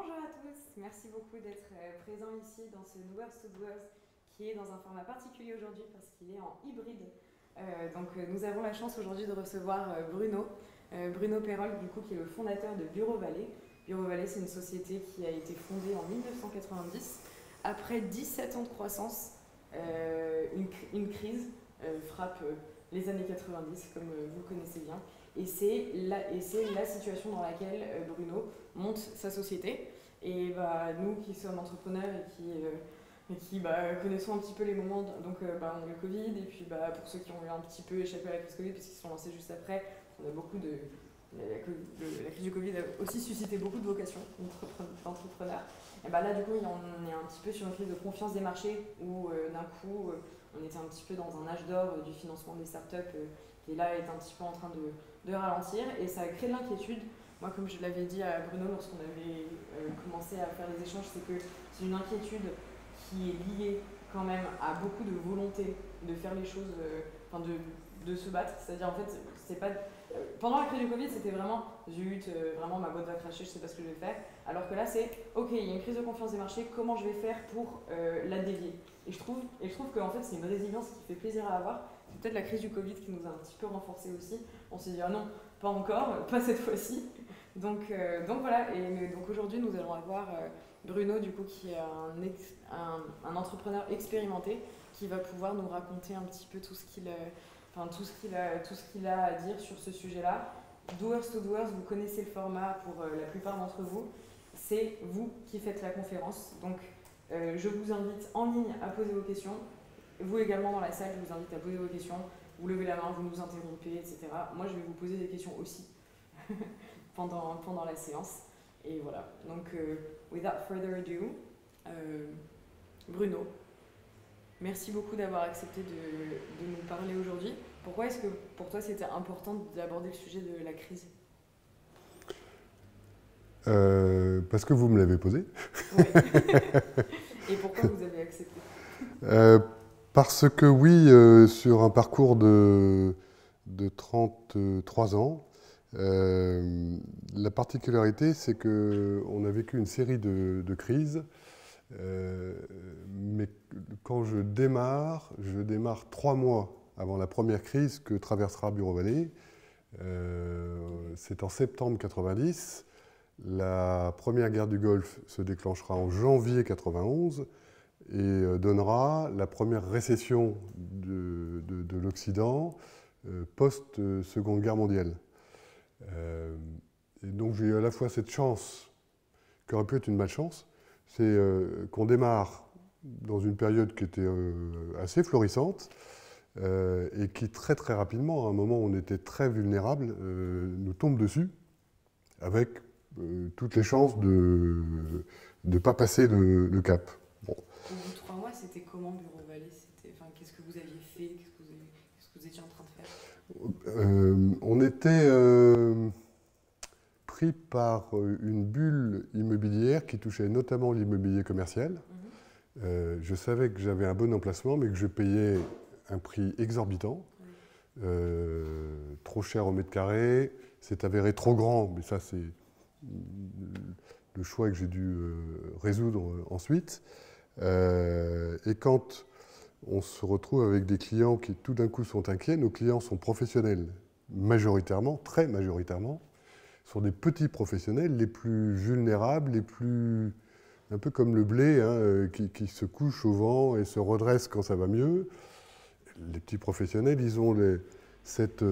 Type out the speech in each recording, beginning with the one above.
Bonjour à tous, merci beaucoup d'être présents ici dans ce Doers to Doers qui est dans un format particulier aujourd'hui parce qu'il est en hybride. Nous avons la chance aujourd'hui de recevoir Bruno Perrol du coup, qui est le fondateur de Bureau Vallée. Bureau Vallée, c'est une société qui a été fondée en 1990. Après 17 ans de croissance, une crise frappe les années 90 comme vous le connaissez bien. Et c'est la situation dans laquelle Bruno monte sa société. Et nous qui sommes entrepreneurs et qui connaissons un petit peu les moments, on a eu le Covid, et puis pour ceux qui ont eu un petit peu échappé à la crise Covid, parce qu'ils se sont lancés juste après, on a beaucoup de... La crise du Covid a aussi suscité beaucoup de vocations d'entrepreneurs. Et là, du coup, on est un petit peu sur une crise de confiance des marchés où d'un coup, on était un petit peu dans un âge d'or du financement des startups qui là est un petit peu en train de ralentir, et ça a créé de l'inquiétude. Moi, comme je l'avais dit à Bruno lorsqu'on avait commencé à faire les échanges, c'est que c'est une inquiétude qui est liée quand même à beaucoup de volonté de faire les choses, de se battre. C'est-à-dire, en fait, c'est pas... Pendant la crise du Covid, c'était vraiment zut, vraiment ma boîte va cracher, je sais pas ce que je vais faire. Alors que là, c'est ok, il y a une crise de confiance des marchés, comment je vais faire pour la dévier. Et je trouve qu'en fait, c'est une résilience qui fait plaisir à avoir. C'est peut-être la crise du Covid qui nous a un petit peu renforcés aussi. On s'est dit ah non, pas encore, pas cette fois-ci. Donc voilà, donc aujourd'hui, nous allons avoir Bruno, du coup, qui est un entrepreneur expérimenté qui va pouvoir nous raconter un petit peu tout ce qu'il a à dire sur ce sujet-là. Doers to Doers, vous connaissez le format pour la plupart d'entre vous. C'est vous qui faites la conférence. Donc, je vous invite en ligne à poser vos questions. Vous également dans la salle, je vous invite à poser vos questions. Vous levez la main, vous nous interrompez, etc. Moi, je vais vous poser des questions aussi pendant la séance. Et voilà. Donc, without further ado, Bruno, merci beaucoup d'avoir accepté de nous parler aujourd'hui. Pourquoi est-ce que pour toi c'était important d'aborder le sujet de la crise? Parce que vous me l'avez posé. Ouais. Et pourquoi vous avez accepté? Parce que oui, sur un parcours de 33 ans, la particularité, c'est qu'on a vécu une série de crises, mais quand je démarre 3 mois avant la première crise que traversera Bureau Vallée. C'est en septembre 90. La première guerre du Golfe se déclenchera en janvier 91 et donnera la première récession de l'Occident post-Seconde Guerre mondiale. Et donc j'ai eu à la fois cette chance, qui aurait pu être une malchance, c'est qu'on démarre dans une période qui était assez florissante et qui très très rapidement, à un moment où on était très vulnérable, nous tombe dessus avec toutes les chances de ne pas passer le cap. Bon. Au bout de 3 mois, c'était comment Bureau Vallée? Qu'est-ce que vous aviez fait? Qu'est-ce que vous étiez en train de faire? On était pris par une bulle immobilière qui touchait notamment l'immobilier commercial. Je savais que j'avais un bon emplacement, mais que je payais un prix exorbitant, trop cher au mètre carré, c'est avéré trop grand, mais ça c'est le choix que j'ai dû résoudre ensuite. Et quand on se retrouve avec des clients qui tout d'un coup sont inquiets, nos clients sont professionnels majoritairement, très majoritairement, sont des petits professionnels, les plus vulnérables, les plus... un peu comme le blé, hein, qui se couche au vent et se redresse quand ça va mieux. Les petits professionnels, ils ont cet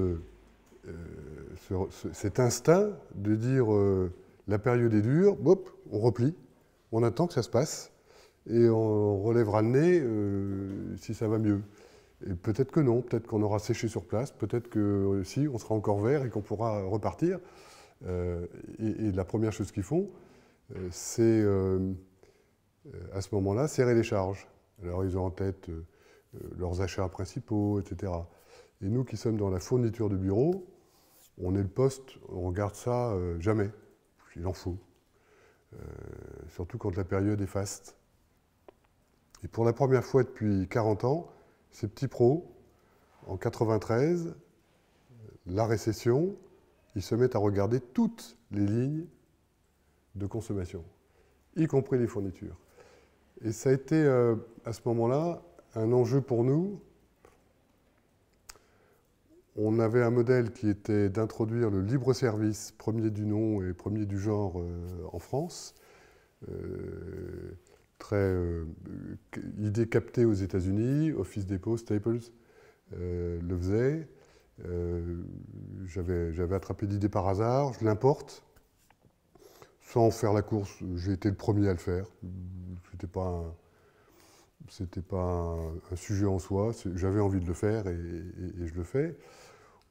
instinct de dire la période est dure, hop, on replie, on attend que ça se passe et on relèvera le nez si ça va mieux. Et peut-être que non, peut-être qu'on aura séché sur place, peut-être que si, on sera encore vert et qu'on pourra repartir. Et la première chose qu'ils font, c'est à ce moment-là serrer les charges. Alors ils ont en tête leurs achats principaux, etc. Et nous qui sommes dans la fourniture de bureau, on est le poste, on regarde ça jamais. Il en faut. Surtout quand la période est faste. Et pour la première fois depuis 40 ans, ces petits pros, en 93, la récession, ils se mettent à regarder toutes les lignes de consommation. y compris les fournitures. Et ça a été, à ce moment-là, un enjeu pour nous. On avait un modèle qui était d'introduire le libre-service, premier du nom et premier du genre en France. Idée captée aux États-Unis, Office Depot, Staples le faisait. J'avais attrapé l'idée par hasard, je l'importe. Sans faire la course, j'ai été le premier à le faire. C'était pas un sujet en soi, j'avais envie de le faire et je le fais.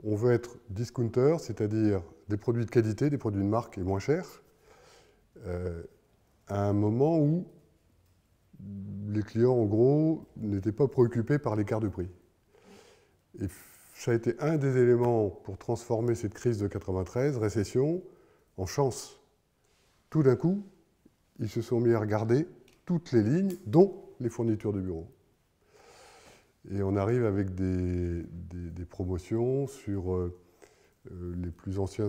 On veut être discounter, c'est-à-dire des produits de qualité, des produits de marque et moins chers, à un moment où les clients, en gros, n'étaient pas préoccupés par l'écart de prix. Et ça a été un des éléments pour transformer cette crise de 93, récession, en chance. Tout d'un coup, ils se sont mis à regarder toutes les lignes, dont les fournitures de bureau. Et on arrive avec des promotions sur les plus anciens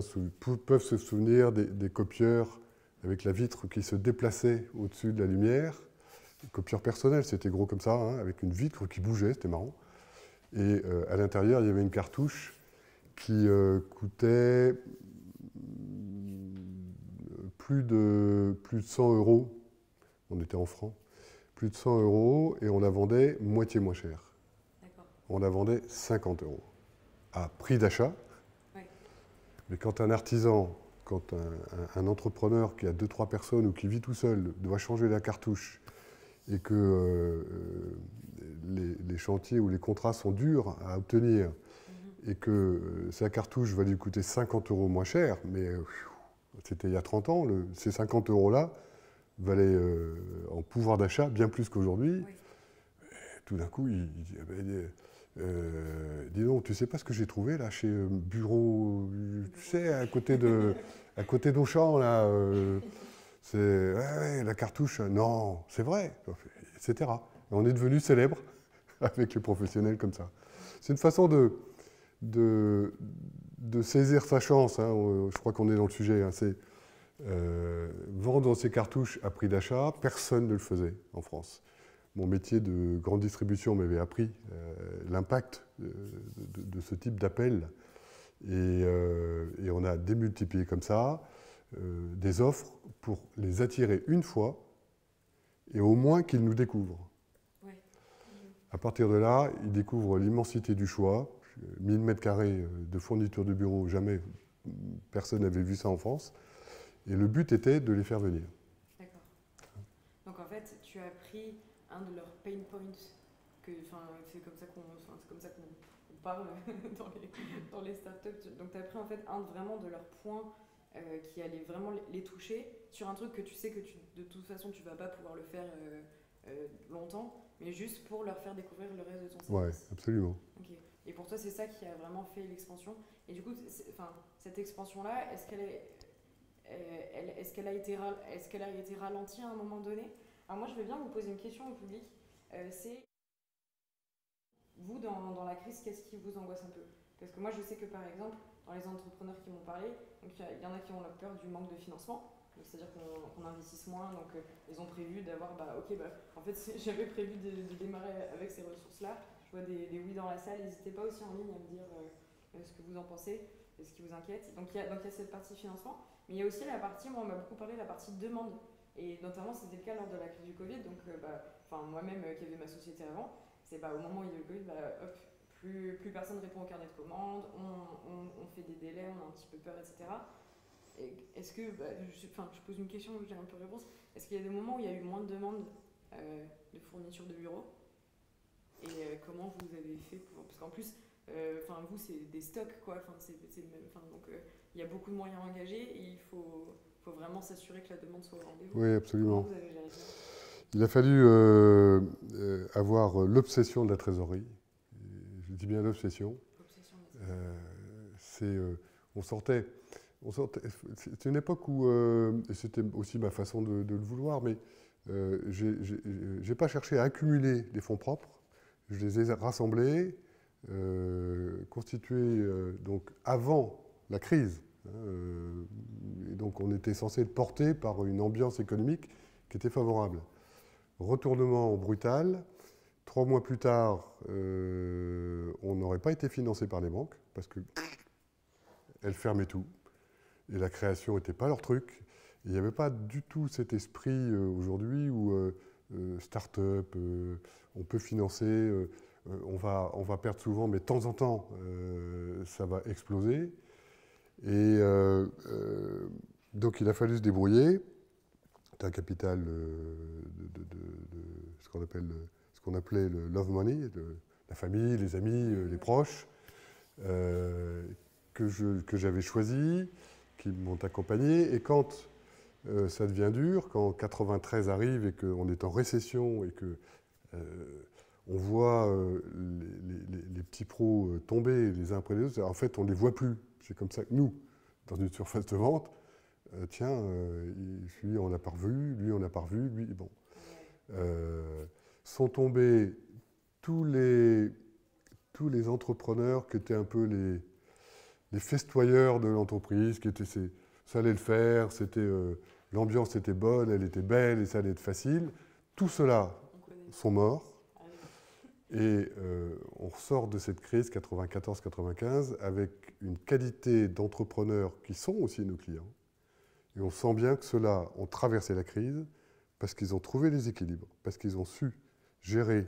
peuvent se souvenir des copieurs avec la vitre qui se déplaçait au-dessus de la lumière. Les copieurs personnels, c'était gros comme ça, hein, avec une vitre qui bougeait, c'était marrant. Et à l'intérieur, il y avait une cartouche qui coûtait plus de 100 €. On était en francs. Plus de 100 € et on la vendait moitié moins cher. On la vendait 50 € à prix d'achat. Oui. Mais quand un artisan, quand un entrepreneur qui a 2-3 personnes ou qui vit tout seul doit changer la cartouche et que les chantiers ou les contrats sont durs à obtenir et que sa cartouche va lui coûter 50 € moins cher, mais c'était il y a 30 ans, ces 50 € valaient en pouvoir d'achat bien plus qu'aujourd'hui. Oui. Tout d'un coup, il dit dis donc, tu sais pas ce que j'ai trouvé là chez Bureau, tu sais, à côté d'Auchan, là, c'est la cartouche, non, c'est vrai, etc. Et on est devenu célèbre avec les professionnels comme ça. C'est une façon de saisir sa chance, hein, je crois qu'on est dans le sujet, hein, c'est vendre ces cartouches à prix d'achat, personne ne le faisait en France. Mon métier de grande distribution m'avait appris l'impact de ce type d'appel. Et on a démultiplié comme ça des offres pour les attirer une fois et au moins qu'ils nous découvrent. Ouais. À partir de là, ils découvrent l'immensité du choix. 1000 m² de fournitures de bureau, jamais personne n'avait vu ça en France. Et le but était de les faire venir. D'accord. Donc en fait, tu as pris un de leurs pain points, c'est comme ça qu'on parle dans les startups. Donc tu as pris en fait vraiment de leurs points qui allait vraiment les toucher sur un truc que tu sais que de toute façon tu vas pas pouvoir le faire longtemps, mais juste pour leur faire découvrir le reste de ton service. Ouais, absolument. Okay. Et pour toi, c'est ça qui a vraiment fait l'expansion. Et du coup, cette expansion-là, est-ce qu'elle a été ralentie à un moment donné? Alors moi, je vais bien vous poser une question au public. C'est, vous, dans la crise, qu'est-ce qui vous angoisse un peu? Parce que moi, je sais que, par exemple, dans les entrepreneurs qui m'ont parlé, il y en a qui ont la peur du manque de financement. C'est-à-dire qu'on investisse moins, donc ils ont prévu d'avoir, en fait, j'avais prévu de démarrer avec ces ressources-là. Je vois des oui dans la salle, n'hésitez pas aussi en ligne à me dire ce que vous en pensez, ce qui vous inquiète. Donc il y a cette partie financement, mais il y a aussi la partie, moi on m'a beaucoup parlé de la partie demande, et notamment c'était le cas lors de la crise du Covid, donc moi-même qui avais ma société avant, c'est au moment où il y a eu le Covid, plus personne répond au carnet de commandes, on fait des délais, on a un petit peu peur, etc. Est-ce que, je pose une question où j'ai un peu de réponse, est-ce qu'il y a des moments où il y a eu moins de demandes de fournitures de bureau? Et comment vous avez fait pour... Parce qu'en plus, vous, c'est des stocks, quoi. Donc, il y a beaucoup de moyens engagés et il faut vraiment s'assurer que la demande soit au rendez-vous. Oui, absolument. Comment vous avez géré ça? Il a fallu avoir l'obsession de la trésorerie. Je dis bien l'obsession. On sortait... C'est une époque où, et c'était aussi ma façon de le vouloir, mais j'ai pas cherché à accumuler des fonds propres. Je les ai rassemblés, constitués donc avant la crise. Et donc on était censé être porté par une ambiance économique qui était favorable. Retournement brutal. 3 mois plus tard, on n'aurait pas été financé par les banques parce qu'elles fermaient tout. Et la création n'était pas leur truc. Il n'y avait pas du tout cet esprit aujourd'hui où start-up, on peut financer, on va perdre souvent, mais de temps en temps, ça va exploser. Et donc il a fallu se débrouiller. C'est un capital de ce qu'on appelait le love money, la famille, les amis, les proches, que j'avais choisi, qui m'ont accompagné. Et quand ça devient dur, quand 93 arrive et qu'on est en récession et que on voit les petits pros tomber les uns après les autres, en fait on ne les voit plus. C'est comme ça que nous, dans une surface de vente, tiens, lui on n'a pas revu, lui on n'a pas revu, lui, bon. Sont tombés tous les entrepreneurs qui étaient un peu les festoyeurs de l'entreprise, qui étaient, ça allait le faire, l'ambiance était bonne, elle était belle et ça allait être facile. Tout cela sont morts. Et on ressort de cette crise 94-95 avec une qualité d'entrepreneurs qui sont aussi nos clients. Et on sent bien que ceux-là ont traversé la crise parce qu'ils ont trouvé les équilibres, parce qu'ils ont su gérer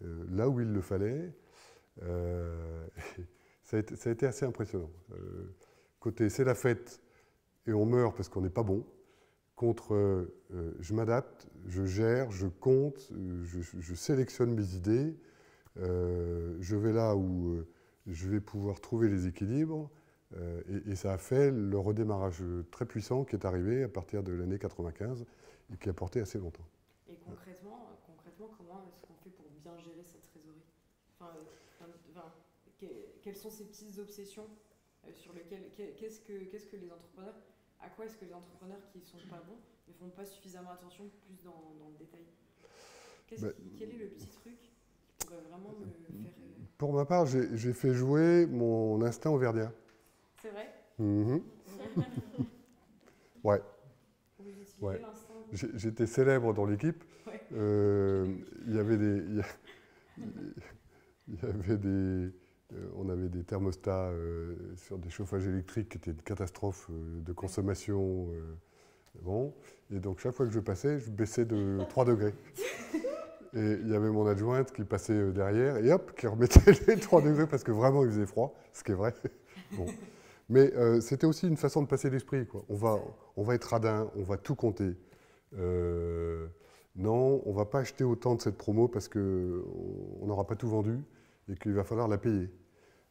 là où il le fallait. Ça a été assez impressionnant. Côté c'est la fête et on meurt parce qu'on n'est pas bon, contre je m'adapte, je gère, je compte, je sélectionne mes idées, je vais là où je vais pouvoir trouver les équilibres, et ça a fait le redémarrage très puissant qui est arrivé à partir de l'année 95 et qui a porté assez longtemps. Et concrètement comment est-ce qu'on fait pour bien gérer cette trésorerie? Quelles sont ces petites obsessions sur lesquelles qu'est-ce que les entrepreneurs, à quoi est-ce que les entrepreneurs qui ne sont pas bons ne font pas suffisamment attention plus dans le détail? Quel est le petit truc qui pourrait vraiment me faire... Pour ma part, j'ai fait jouer mon instinct auvergnat. C'est vrai? Ouais. Vous utilisez l'instinct? J'étais célèbre dans l'équipe. Ouais. Il y avait on avait des thermostats sur des chauffages électriques qui étaient une catastrophe de consommation. Bon. Et donc chaque fois que je passais, je baissais de 3 degrés. Et il y avait mon adjointe qui passait derrière et hop, qui remettait les 3 degrés parce que vraiment il faisait froid, ce qui est vrai. Bon. Mais c'était aussi une façon de passer l'esprit, quoi. On va être radin, on va tout compter. Non, on ne va pas acheter autant de cette promo parce qu'on n'aura pas tout vendu et qu'il va falloir la payer.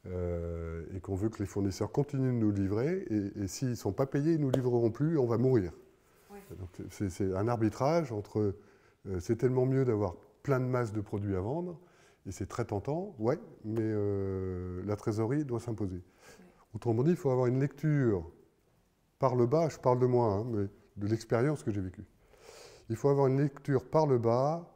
Et qu'on veut que les fournisseurs continuent de nous livrer et s'ils ne sont pas payés, ils ne nous livreront plus et on va mourir. Ouais. Donc c'est un arbitrage entre c'est tellement mieux d'avoir plein de masses de produits à vendre et c'est très tentant, ouais, mais la trésorerie doit s'imposer. Ouais. Autrement dit, il faut avoir une lecture par le bas, je parle de moi, hein, mais de l'expérience que j'ai vécue. Il faut avoir une lecture par le bas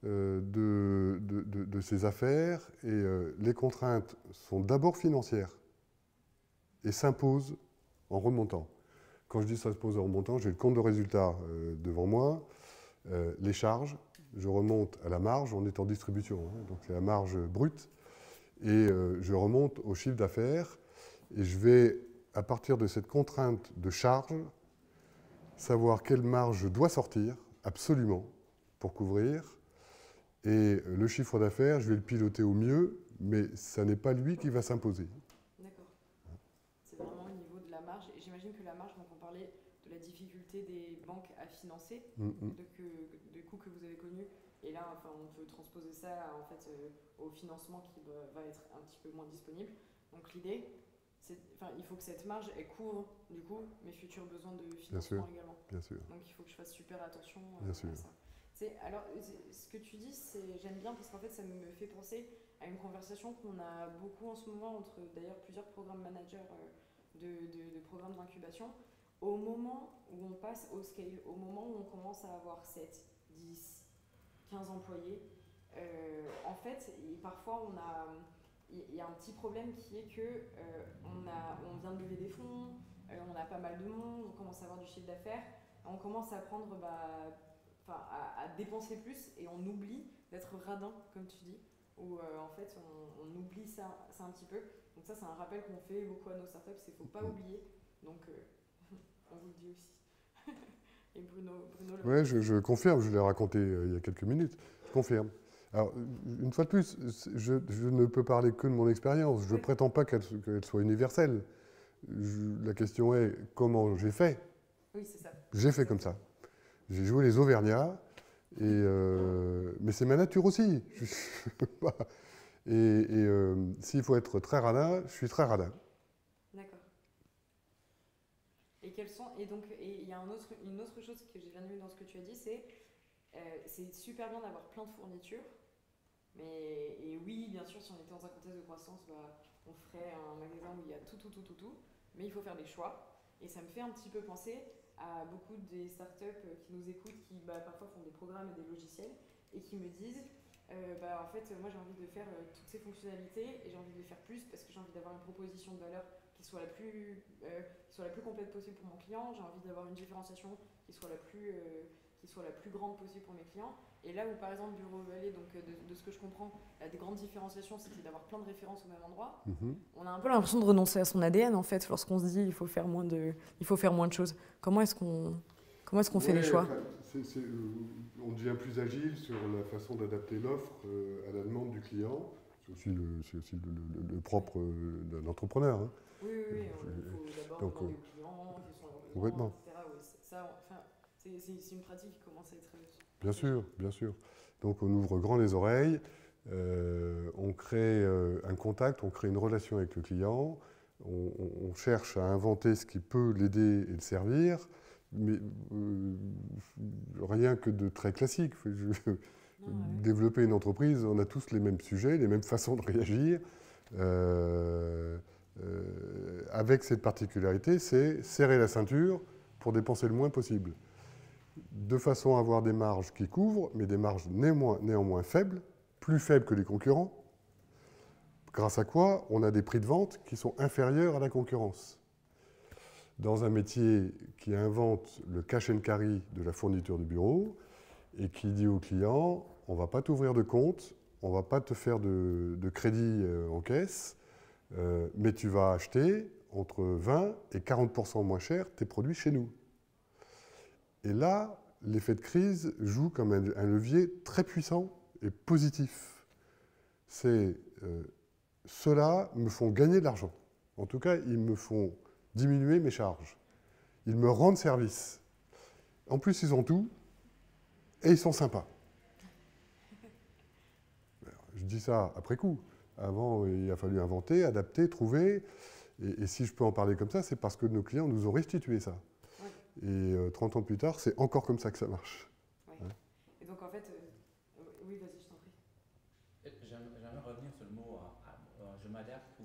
de ces affaires et les contraintes sont d'abord financières et s'imposent en remontant. Quand je dis s'impose en remontant, j'ai le compte de résultat devant moi, les charges, je remonte à la marge, on est en distribution, hein, donc c'est la marge brute, et je remonte au chiffre d'affaires et je vais, à partir de cette contrainte de charge, savoir quelle marge je dois sortir, absolument, pour couvrir. Et le chiffre d'affaires, je vais le piloter au mieux, mais ça n'est pas lui qui va s'imposer. D'accord. C'est vraiment au niveau de la marge. Et j'imagine que la marge, donc on parlait de la difficulté des banques à financer, des coûts que vous avez connus. Et là, enfin, on peut transposer ça en fait, au financement qui va être un petit peu moins disponible. Donc l'idée, il faut que cette marge, elle couvre du coup mes futurs besoins de financement également. Bien sûr. Donc il faut que je fasse super attention à ça. Alors, ce que tu dis, j'aime bien parce qu'en fait, ça me fait penser à une conversation qu'on a beaucoup en ce moment entre d'ailleurs plusieurs programmes managers de programmes d'incubation. Au moment où on passe au scale, au moment où on commence à avoir 7, 10, 15 employés, en fait, parfois il y a un petit problème qui est que on vient de lever des fonds, on a pas mal de monde, on commence à avoir du chiffre d'affaires, on commence à prendre à dépenser plus et on oublie d'être radin, comme tu dis, où en fait on oublie ça un petit peu. Donc ça c'est un rappel qu'on fait beaucoup à nos startups, c'est qu'il ne faut pas oublier. Donc on vous le dit aussi. Et Bruno Oui, je confirme, je l'ai raconté il y a quelques minutes, je confirme. Alors, une fois de plus, je ne peux parler que de mon expérience, je ne prétends pas qu'elle soit universelle. La question est comment j'ai fait. Oui, c'est ça. J'ai fait comme ça. J'ai joué les Auvergnats, mais c'est ma nature aussi. S'il faut être très radin, je suis très radin. D'accord. Et il y a une autre chose que j'ai bien aimé dans ce que tu as dit, c'est super bien d'avoir plein de fournitures. Et oui, bien sûr, si on était dans un contexte de croissance, on ferait un magasin où il y a tout. Mais il faut faire des choix. Et ça me fait un petit peu penser à beaucoup des startups qui nous écoutent, qui parfois font des programmes et des logiciels, et qui me disent en fait, moi j'ai envie de faire toutes ces fonctionnalités, et j'ai envie de les faire plus parce que j'ai envie d'avoir une proposition de valeur qui soit la plus complète possible pour mon client, j'ai envie d'avoir une différenciation qui soit la plus grande possible pour mes clients. Et là où par exemple Bureau Vallée, donc de ce que je comprends, la des grandes différenciations, c'était d'avoir plein de références au même endroit. On a un peu l'impression de renoncer à son ADN en fait, lorsqu'on se dit il faut faire moins de choses. Comment est-ce qu'on fait les choix? On devient plus agile sur la façon d'adapter l'offre à la demande du client. C'est aussi le propre d'un entrepreneur. Hein. Oui, il faut d'abord demander aux clients, quels sont leurs besoins, etc. Oui, c'est une pratique qui commence à être... Bien sûr. Donc on ouvre grand les oreilles, on crée un contact, on crée une relation avec le client, on cherche à inventer ce qui peut l'aider et le servir, mais rien que de très classique. Développer une entreprise, on a tous les mêmes sujets, les mêmes façons de réagir. Avec cette particularité, c'est serrer la ceinture pour dépenser le moins possible, de façon à avoir des marges qui couvrent, mais des marges néanmoins faibles, plus faibles que les concurrents, grâce à quoi on a des prix de vente qui sont inférieurs à la concurrence. Dans un métier qui invente le cash and carry de la fourniture du bureau et qui dit au client, on ne va pas t'ouvrir de compte, on ne va pas te faire de crédit en caisse, mais tu vas acheter entre 20 et 40% moins cher tes produits chez nous. Et là, l'effet de crise joue comme un levier très puissant et positif. Ceux-là me font gagner de l'argent. En tout cas, ils me font diminuer mes charges. Ils me rendent service. En plus, ils ont tout et ils sont sympas. Je dis ça après coup. Avant, il a fallu inventer, adapter, trouver. Et si je peux en parler comme ça, c'est parce que nos clients nous ont restitué ça. Et 30 ans plus tard, c'est encore comme ça que ça marche. Ouais. Hein? Et donc en fait, oui, vas-y, je t'en prie. J'aimerais revenir sur le mot je m'adapte ou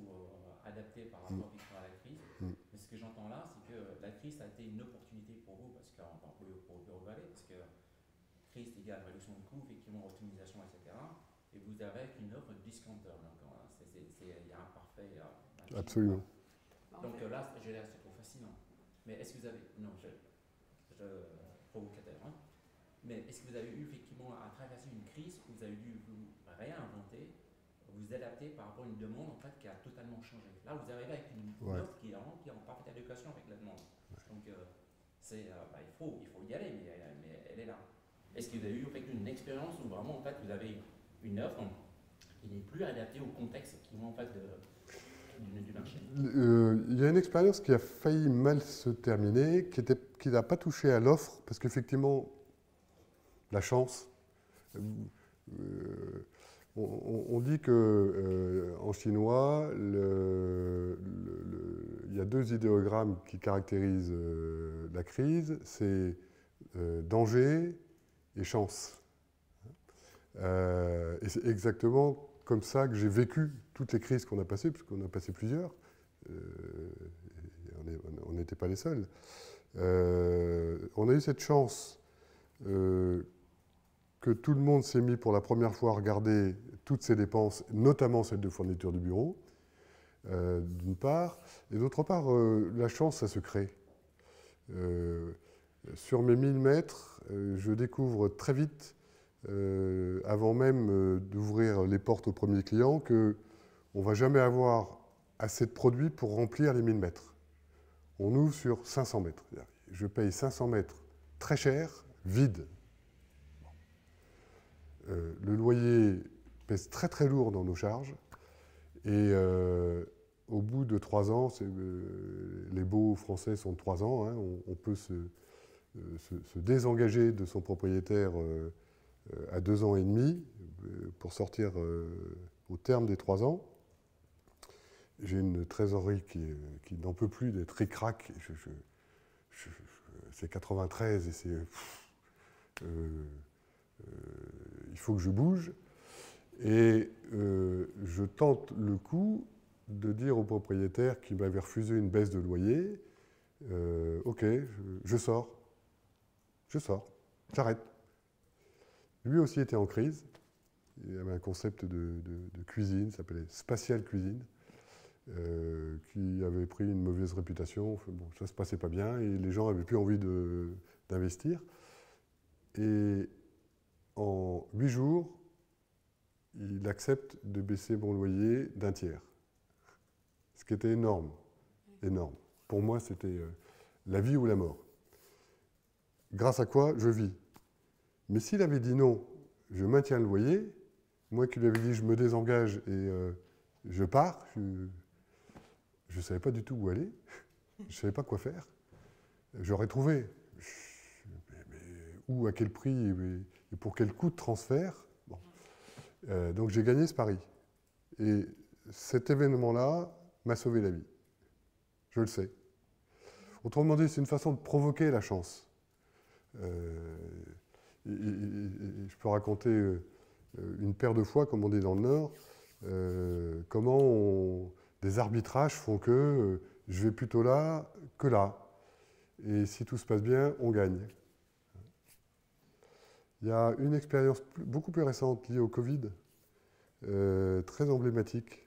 adapter par rapport à la crise. Mais ce que j'entends là, c'est que la crise a été une opportunité pour vous, parce que pour Bureau Vallée, parce que crise égale réduction de coûts, effectivement, optimisation, etc. Et vous avez une offre de discounter. Il y a un parfait. Absolument. Donc là, c'est trop fascinant. Mais est-ce que vous avez... Non, je provocateur, hein. Mais est-ce que vous avez eu effectivement à traverser une crise où vous avez dû vous réinventer, vous adapter par rapport à une demande en fait qui a totalement changé? Là, vous arrivez avec une offre qui est en parfaite adéquation avec la demande. Donc, il faut y aller, mais elle est là. Est-ce que vous avez eu en fait, une expérience où vraiment en fait, vous avez une offre qui n'est plus adaptée au contexte qui en fait du marché? Il y a une expérience qui a failli mal se terminer, qui n'a pas touché à l'offre, parce qu'effectivement, la chance, on dit qu'en chinois, il y a deux idéogrammes qui caractérisent la crise, c'est danger et chance. Et c'est exactement comme ça que j'ai vécu toutes les crises qu'on a passées, puisqu'on a passé plusieurs. On n'était pas les seuls. On a eu cette chance que tout le monde s'est mis pour la première fois à regarder toutes ses dépenses, notamment celles de fourniture du bureau, d'une part. Et d'autre part, la chance, ça se crée. Sur mes 1000 mètres, je découvre très vite, avant même d'ouvrir les portes au premier client, qu'on ne va jamais avoir assez de produits pour remplir les 1000 mètres. On ouvre sur 500 mètres. Je paye 500 mètres très cher, vide. Le loyer pèse très très lourd dans nos charges. Et au bout de 3 ans, les baux français sont de 3 ans, hein, on peut se désengager de son propriétaire à 2 ans et demi pour sortir au terme des 3 ans. J'ai une trésorerie qui n'en peut plus d'être ric-rac. C'est 93 et c'est... il faut que je bouge. Et je tente le coup de dire au propriétaire qui m'avait refusé une baisse de loyer, ok, je sors, j'arrête. Lui aussi était en crise. Il avait un concept de cuisine, ça s'appelait Spatial Cuisine, qui avait pris une mauvaise réputation. Enfin, bon, ça ne se passait pas bien et les gens n'avaient plus envie d'investir. Et en 8 jours, il accepte de baisser mon loyer d'un tiers. Ce qui était énorme, énorme. Pour moi, c'était la vie ou la mort. Grâce à quoi je vis. Mais s'il avait dit non, je maintiens le loyer, moi qui lui avais dit je me désengage et je pars, je ne savais pas du tout où aller, je ne savais pas quoi faire. J'aurais trouvé, mais où, à quel prix et pour quel coût de transfert. Bon. Donc j'ai gagné ce pari. Et cet événement-là m'a sauvé la vie. Je le sais. Autrement dit, c'est une façon de provoquer la chance. Je peux raconter une paire de fois, comme on dit dans le Nord, comment des arbitrages font que je vais plutôt là que là. Et si tout se passe bien, on gagne. Il y a une expérience beaucoup plus récente liée au Covid, très emblématique.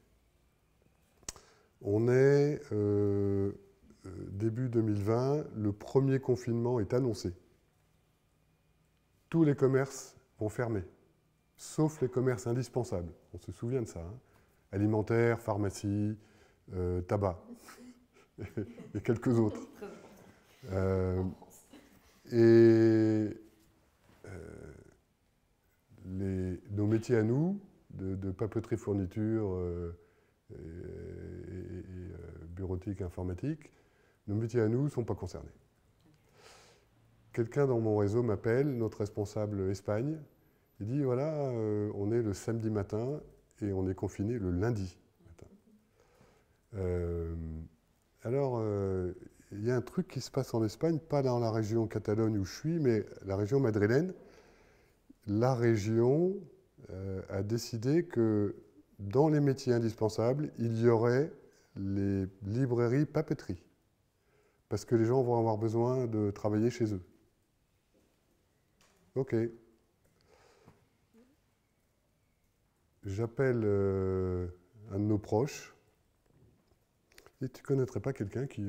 On est début 2020, le premier confinement est annoncé. Tous les commerces vont fermer, sauf les commerces indispensables. On se souvient de ça. Hein. Alimentaire, pharmacie, tabac et quelques autres. Nos métiers à nous, de papeterie fourniture et bureautique informatique, nos métiers à nous ne sont pas concernés. Quelqu'un dans mon réseau m'appelle, notre responsable Espagne, il dit voilà, on est le samedi matin et on est confiné le lundi matin. Alors, il y a un truc qui se passe en Espagne, pas dans la région Catalogne où je suis, mais la région madrilène. La région a décidé que dans les métiers indispensables, il y aurait les librairies papeterie, parce que les gens vont avoir besoin de travailler chez eux. Ok. J'appelle un de nos proches. Et tu ne connaîtrais pas quelqu'un qui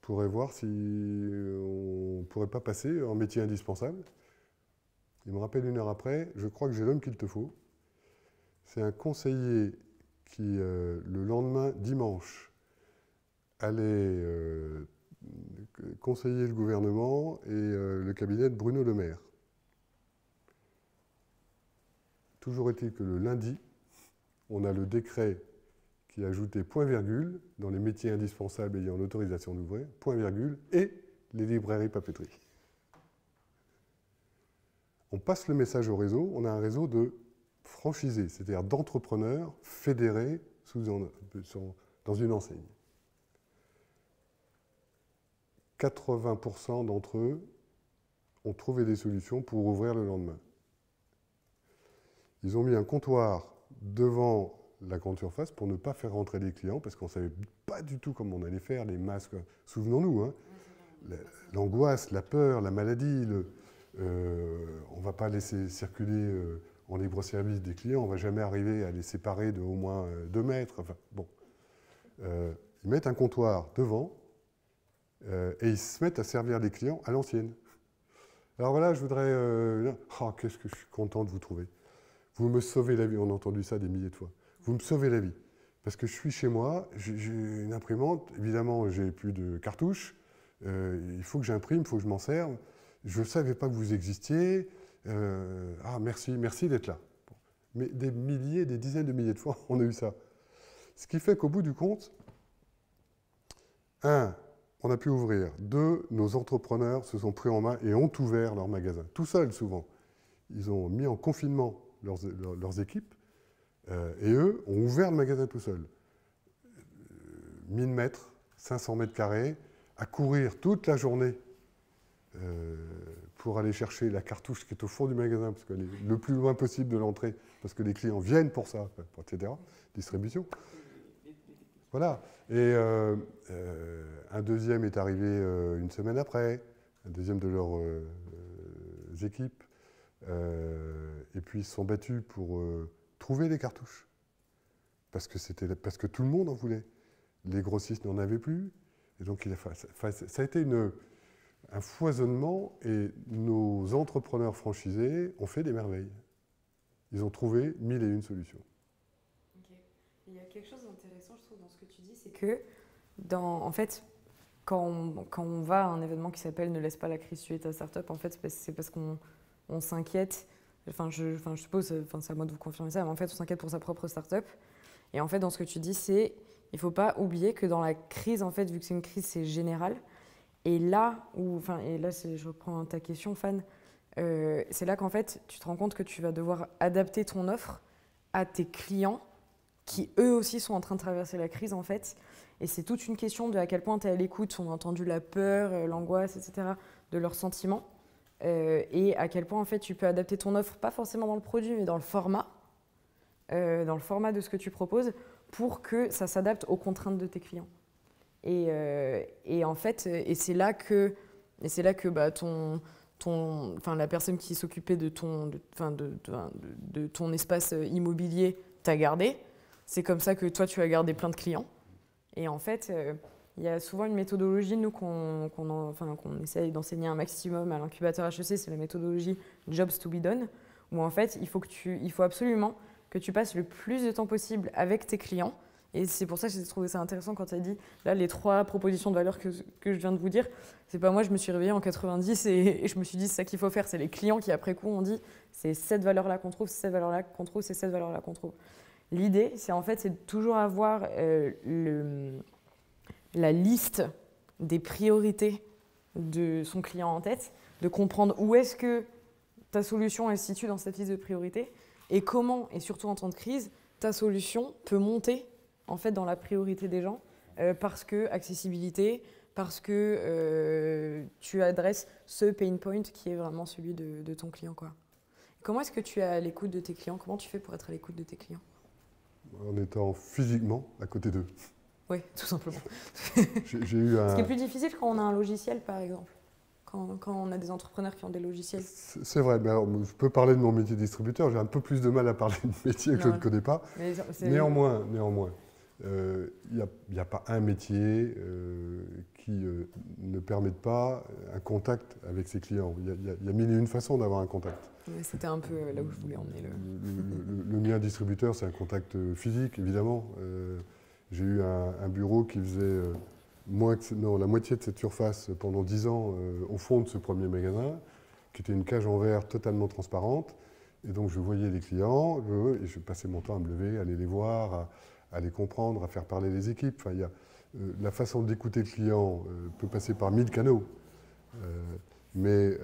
pourrait voir si on ne pourrait pas passer en métier indispensable? Il me rappelle 1 heure après, je crois que j'ai l'homme qu'il te faut. C'est un conseiller qui, le lendemain, dimanche, allait conseiller le gouvernement et le cabinet de Bruno Le Maire. Toujours est-il que le lundi, on a le décret qui a ajouté point-virgule dans les métiers indispensables ayant l'autorisation d'ouvrir, point-virgule, et les librairies papeterie. On passe le message au réseau, on a un réseau de franchisés, c'est-à-dire d'entrepreneurs fédérés dans une enseigne. 80% d'entre eux ont trouvé des solutions pour ouvrir le lendemain. Ils ont mis un comptoir devant la grande surface pour ne pas faire rentrer les clients, parce qu'on ne savait pas du tout comment on allait faire, les masques. Souvenons-nous, hein, l'angoisse, la peur, la maladie, on ne va pas laisser circuler en libre-service des clients, on ne va jamais arriver à les séparer de au moins 2 mètres. Enfin, bon. Ils mettent un comptoir devant, et ils se mettent à servir les clients à l'ancienne. Alors voilà, je voudrais... oh, qu'est-ce que je suis content de vous trouver. Vous me sauvez la vie, on a entendu ça des milliers de fois. Vous me sauvez la vie. Parce que je suis chez moi, j'ai une imprimante, évidemment, j'ai plus de cartouches, il faut que j'imprime, il faut que je m'en serve. Je ne savais pas que vous existiez. Merci d'être là. Bon. Mais des milliers, des dizaines de milliers de fois, on a eu ça. Ce qui fait qu'au bout du compte, 1, on a pu ouvrir. 2, nos entrepreneurs se sont pris en main et ont ouvert leur magasin. Tout seuls, souvent. Ils ont mis en confinement leurs équipes et eux ont ouvert le magasin tout seuls. 1000 mètres, 500 mètres carrés, à courir toute la journée pour aller chercher la cartouche qui est au fond du magasin, parce qu'elle est le plus loin possible de l'entrée, parce que les clients viennent pour ça, etc. Distribution. Voilà. Et un deuxième est arrivé une semaine après, un deuxième de leurs équipes. Et puis ils se sont battus pour trouver les cartouches. Parce que tout le monde en voulait. Les grossistes n'en avaient plus. Et donc ça a été un foisonnement et nos entrepreneurs franchisés ont fait des merveilles. Ils ont trouvé 1001 solutions. Okay. Il y a quelque chose d'intéressant, je trouve, dans ce que tu dis, c'est que, en fait, quand on va à un événement qui s'appelle « Ne laisse pas la crise tuer ta startup », en fait, c'est parce qu'on s'inquiète. Je suppose, c'est à moi de vous confirmer ça, mais en fait, on s'inquiète pour sa propre startup. Et en fait, dans ce que tu dis, il ne faut pas oublier que dans la crise, en fait, vu que c'est une crise, c'est général. Et là, je reprends ta question, Fan, c'est là qu'en fait, tu te rends compte que tu vas devoir adapter ton offre à tes clients qui, eux aussi, sont en train de traverser la crise, en fait. Et c'est toute une question de à quel point tu es à l'écoute. On a entendu la peur, l'angoisse, etc., de leurs sentiments. Et à quel point, en fait, tu peux adapter ton offre, pas forcément dans le produit, mais dans le format de ce que tu proposes, pour que ça s'adapte aux contraintes de tes clients. Et en fait, c'est là que la personne qui s'occupait de ton espace immobilier t'a gardé. C'est comme ça que toi, tu as gardé plein de clients. Et en fait, il y a souvent une méthodologie, nous, qu'on essaye d'enseigner un maximum à l'incubateur HEC, c'est la méthodologie Jobs to be done, où en fait, il faut absolument que tu passes le plus de temps possible avec tes clients. Et c'est pour ça que j'ai trouvé ça intéressant quand tu as dit, là, les 3 propositions de valeur que je viens de vous dire, c'est pas moi, je me suis réveillée en 90 et je me suis dit, c'est ça qu'il faut faire. C'est les clients qui, après coup, ont dit, c'est cette valeur-là qu'on trouve, c'est cette valeur-là qu'on trouve, c'est cette valeur-là qu'on trouve. L'idée, c'est de toujours avoir la liste des priorités de son client en tête, de comprendre où est-ce que ta solution elle se situe dans cette liste de priorités et comment, et surtout en temps de crise, ta solution peut monter en fait dans la priorité des gens parce que accessibilité, parce que tu adresses ce pain point qui est vraiment celui de ton client, quoi. Comment est-ce que tu es à l'écoute de tes clients? Comment tu fais pour être à l'écoute de tes clients? En étant physiquement à côté d'eux. Oui, tout simplement. J'ai eu Ce qui est plus difficile quand on a un logiciel, par exemple. Quand on a des entrepreneurs qui ont des logiciels. C'est vrai, mais alors, je peux parler de mon métier de distributeur, j'ai un peu plus de mal à parler de métier que je ne connais pas. Néanmoins, il n'y a pas un métier qui ne permette pas un contact avec ses clients. Il y a 1001 façons d'avoir un contact. C'était un peu là où je voulais emmener le mien distributeur, c'est un contact physique, évidemment. J'ai eu un bureau qui faisait la moitié de cette surface pendant 10 ans au fond de ce premier magasin, qui était une cage en verre totalement transparente. Et donc je voyais les clients, et je passais mon temps à me lever, à aller les voir, à les comprendre, à faire parler les équipes. Enfin, la façon d'écouter le client peut passer par 1000 canaux. Mais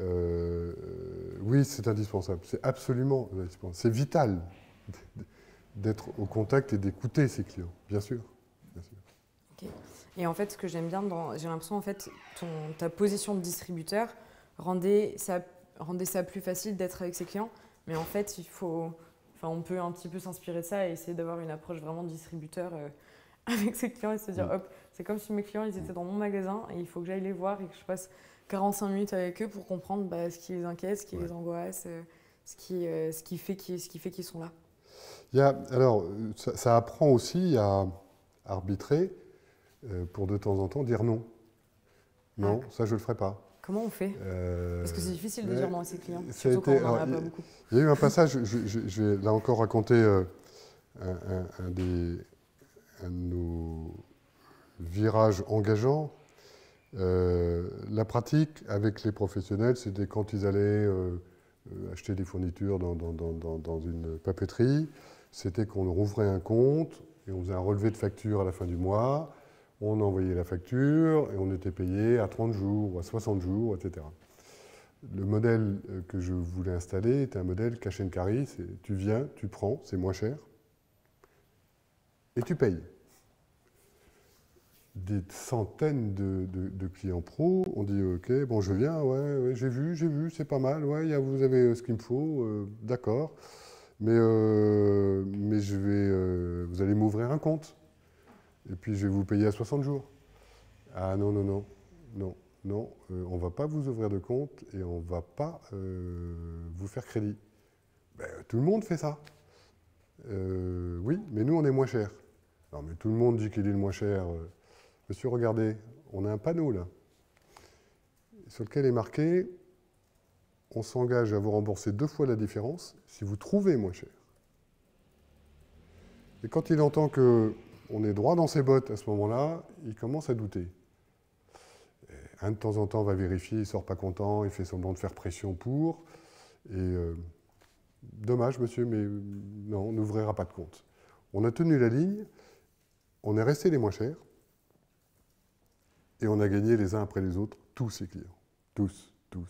oui, c'est indispensable. C'est absolument indispensable. C'est vital d'être au contact et d'écouter ses clients, bien sûr. Bien sûr. Okay. Et en fait, ce que j'aime bien, j'ai l'impression en fait, ta position de distributeur rendait ça plus facile d'être avec ses clients. Mais en fait, on peut un petit peu s'inspirer de ça et essayer d'avoir une approche vraiment de distributeur avec ses clients et se dire, hop, c'est comme si mes clients ils étaient dans mon magasin et il faut que j'aille les voir et que je passe 45 minutes avec eux pour comprendre ce qui les inquiète, ce qui les angoisse, ce qui fait qu'ils sont là. Alors, ça apprend aussi à arbitrer pour de temps en temps dire non. Non, ça je ne le ferai pas. Comment on fait? Parce que c'est difficile de dire non à ses clients, ça a surtout été, quand on n'en a pas beaucoup. Il y a eu un passage, je vais là encore raconter un de nos virages engageants. La pratique avec les professionnels, c'était quand ils allaient acheter des fournitures dans une papeterie, c'était qu'on rouvrait un compte et on faisait un relevé de facture à la fin du mois, on envoyait la facture et on était payé à 30 jours ou à 60 jours, etc. Le modèle que je voulais installer était un modèle cash and carry, tu viens, tu prends, c'est moins cher, et tu payes. Des centaines de clients pros ont dit ok, bon je viens, ouais j'ai vu, c'est pas mal, ouais, vous avez ce qu'il me faut, d'accord, mais vous allez m'ouvrir un compte, et puis je vais vous payer à 60 jours. Ah non, on ne va pas vous ouvrir de compte et on ne va pas vous faire crédit. Ben, tout le monde fait ça. Oui, mais nous on est moins cher. Non mais tout le monde dit qu'il est le moins cher. Monsieur, regardez, on a un panneau là, sur lequel est marqué « On s'engage à vous rembourser 2 fois la différence si vous trouvez moins cher ». Et quand il entend qu'on est droit dans ses bottes à ce moment-là, il commence à douter. Un de temps en temps va vérifier, il ne sort pas content, il fait semblant de faire pression pour. Et dommage monsieur, mais non, on n'ouvrira pas de compte. On a tenu la ligne, on est resté les moins chers. Et on a gagné les uns après les autres, tous ces clients. Tous. Donc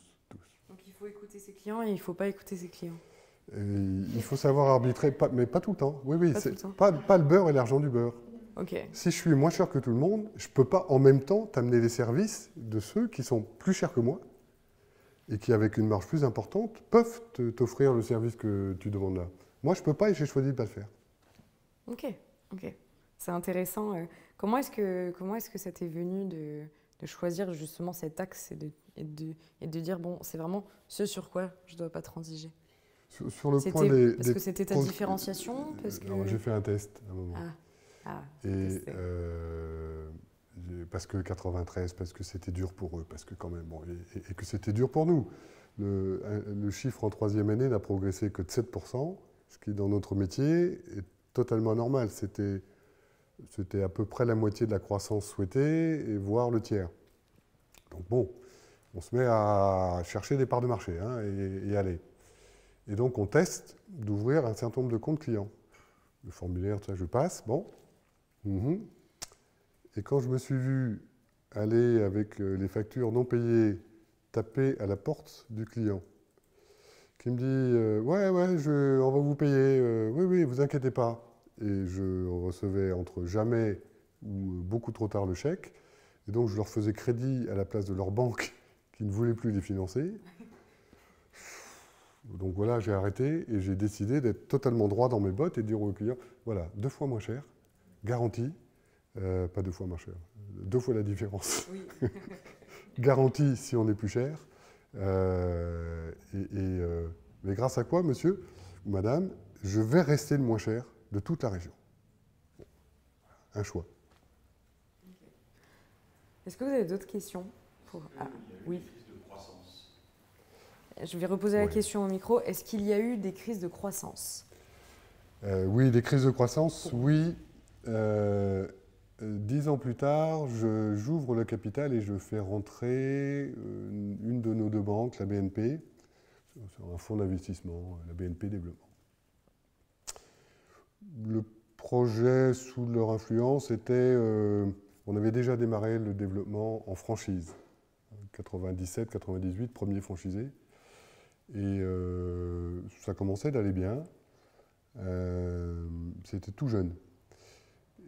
il faut écouter ses clients et il ne faut pas écouter ses clients. Et il faut savoir arbitrer, mais pas tout le temps. Oui, pas pas le beurre et l'argent du beurre. Okay. Si je suis moins cher que tout le monde, je ne peux pas en même temps t'amener les services de ceux qui sont plus chers que moi et qui, avec une marge plus importante, peuvent t'offrir le service que tu demandes là. Moi, je ne peux pas et j'ai choisi de ne pas le faire. Ok. C'est intéressant. Comment est-ce que ça t'est venu de choisir justement cet axe et de dire, bon, c'est vraiment ce sur quoi je ne dois pas transiger? Sur le point des... Parce que c'était ta différenciation parce que... Non, j'ai fait un test à un moment. Et parce que 93, parce que c'était dur pour eux, parce que quand même, bon, et que c'était dur pour nous. Le chiffre en 3e année n'a progressé que de 7%, ce qui dans notre métier est totalement anormal. C'était à peu près la moitié de la croissance souhaitée, et voire le tiers. Donc bon, on se met à chercher des parts de marché et aller. Et donc on teste d'ouvrir un certain nombre de comptes clients. Le formulaire, ça je passe, bon. Et quand je me suis vu aller avec les factures non payées, taper à la porte du client, qui me dit ouais, on va vous payer, oui, vous inquiétez pas. Et je recevais entre jamais ou beaucoup trop tard le chèque, et donc je leur faisais crédit à la place de leur banque qui ne voulait plus les financer. Donc voilà, j'ai arrêté et j'ai décidé d'être totalement droit dans mes bottes et de dire aux clients, voilà, 2 fois moins cher, garantie, pas 2 fois moins cher, 2 fois la différence. Oui. Garantie si on est plus cher. Mais grâce à quoi, monsieur ou madame, je vais rester le moins cher de toute la région. Un choix. Okay. Est-ce que vous avez d'autres questions oui. Je vais reposer la question au micro. Est-ce qu'il y a eu des crises de croissance? Oui, des crises de croissance, oui. 10 ans plus tard, j'ouvre le capital et je fais rentrer une de nos 2 banques, la BNP, sur un fonds d'investissement, la BNP Développement. Le projet, sous leur influence, était... on avait déjà démarré le développement en franchise. 97, 98, premier franchisé. Et ça commençait d'aller bien. C'était tout jeune.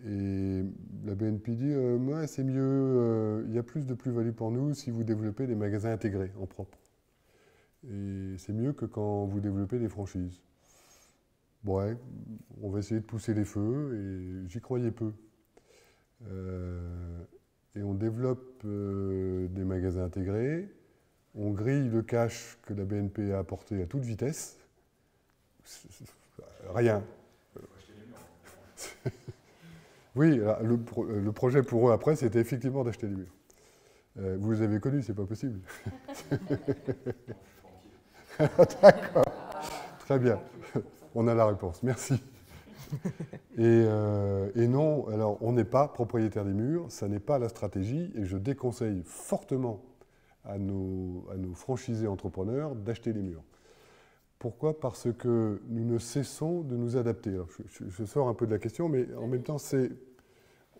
Et la BNP dit ouais, c'est mieux, il y a plus de plus-value pour nous si vous développez des magasins intégrés en propre. Et c'est mieux que quand vous développez des franchises. Ouais, on va essayer de pousser les feux et j'y croyais peu. Et on développe des magasins intégrés. On grille le cash que la BNP a apporté à toute vitesse. Rien. Oui, le projet pour eux après, c'était effectivement d'acheter des murs. Vous les avez connus, c'est pas possible. D'accord. Très bien. On a la réponse. Merci. Et non, alors on n'est pas propriétaire des murs, ça n'est pas la stratégie, et je déconseille fortement à nos franchisés entrepreneurs d'acheter les murs. Pourquoi? Parce que nous ne cessons de nous adapter. Alors, je sors un peu de la question, mais en même temps,